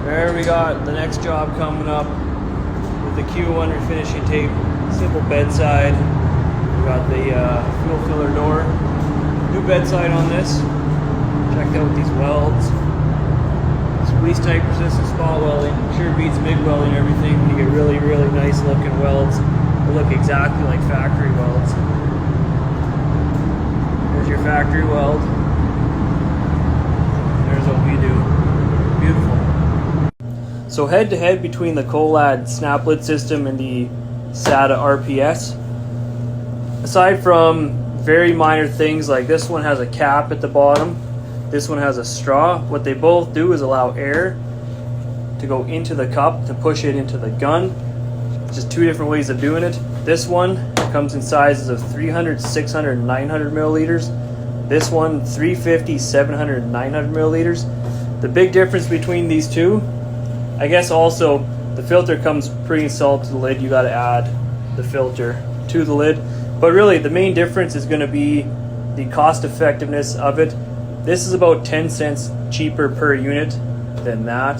There we got the next job coming up with the Q1 refinishing tape. Simple bedside. We got the fuel filler door. New bedside on this. Checked out these welds. Squeeze type resistant spot welding. Sure beats MIG welding and everything. You get really, really nice looking welds. They look exactly like factory welds. There's your factory weld. There's what we do. Beautiful. So head to head between the Kolad snap lid system and the SATA RPS. Aside from very minor things like this one has a cap at the bottom, this one has a straw. What they both do is allow air to go into the cup to push it into the gun. Just two different ways of doing it. This one comes in sizes of 300, 600, 900 milliliters. This one 350, 700, 900 milliliters. The big difference between these two, I guess also the filter comes pre-installed to the lid. You got to add the filter to the lid. But really the main difference is going to be the cost effectiveness of it. This is about 10 cents cheaper per unit than that.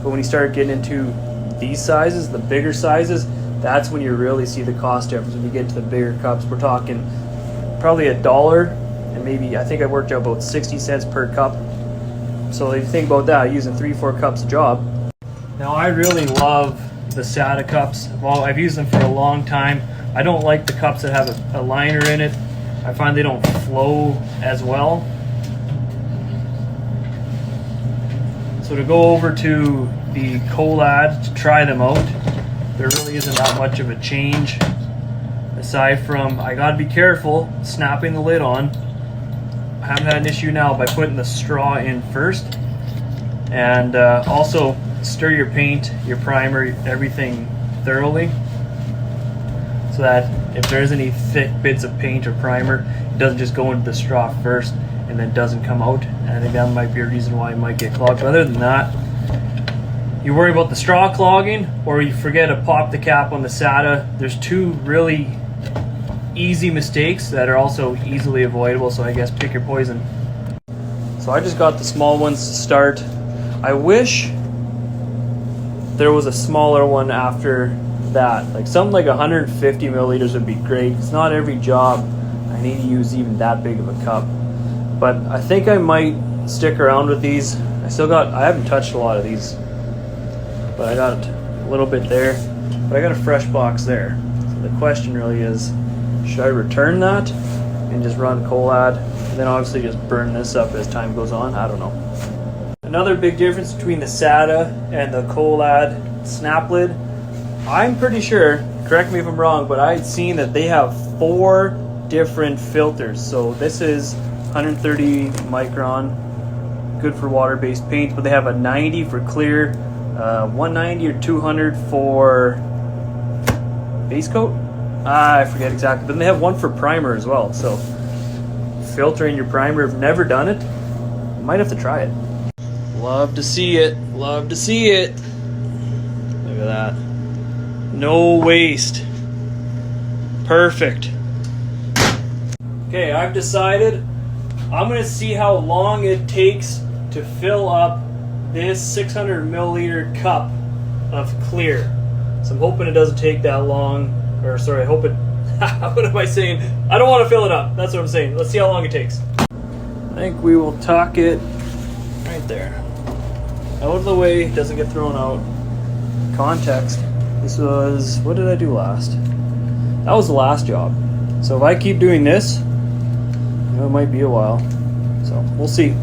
But when you start getting into these sizes, the bigger sizes, that's when you really see the cost difference. When you get to the bigger cups, we're talking probably $1 and maybe, I think I worked out about 60 cents per cup. So if you think about that, using 3-4 cups a job. Now I really love the SATA cups. Well, I've used them for a long time. I don't like the cups that have a liner in it. I find they don't flow as well. So to go over to the Kolad to try them out, there really isn't that much of a change. Aside from, I gotta be careful snapping the lid on. I haven't had an issue now by putting the straw in first. And also stir your paint, your primer, everything thoroughly, so that if there's any thick bits of paint or primer, it doesn't just go into the straw first and then doesn't come out. And I think that might be a reason why it might get clogged. But other than that, you worry about the straw clogging or you forget to pop the cap on the SATA. There's two really easy mistakes that are also easily avoidable, so I guess pick your poison. So I just got the small ones to start. I wish there was a smaller one after that. Like something like 150 milliliters would be great. It's not every job I need to use even that big of a cup. But I think I might stick around with these. I haven't touched a lot of these. But I got a little bit there. But I got a fresh box there. So the question really is, should I return that and just run Kolad? And then obviously just burn this up as time goes on? I don't know. Another big difference between the SATA and the Kolad snap lid, I'm pretty sure, correct me if I'm wrong, but I'd seen that they have 4 different filters. So this is 130 micron, good for water-based paint, but they have a 90 for clear, 190 or 200 for base coat. I forget exactly, but they have one for primer as well. So filtering your primer, if you've never done it, you might have to try it. Love to see it. Love to see it. Look at that. No waste. Perfect. Okay, I've decided I'm going to see how long it takes to fill up this 600 milliliter cup of clear. So I'm hoping it doesn't take that long. Or sorry, I hope it... What am I saying? I don't want to fill it up. That's what I'm saying. Let's see how long it takes. I think we will tuck it right there. Out of the way, doesn't get thrown out. Context. This was, what did I do last? That was the last job. So if I keep doing this, it might be a while. So we'll see.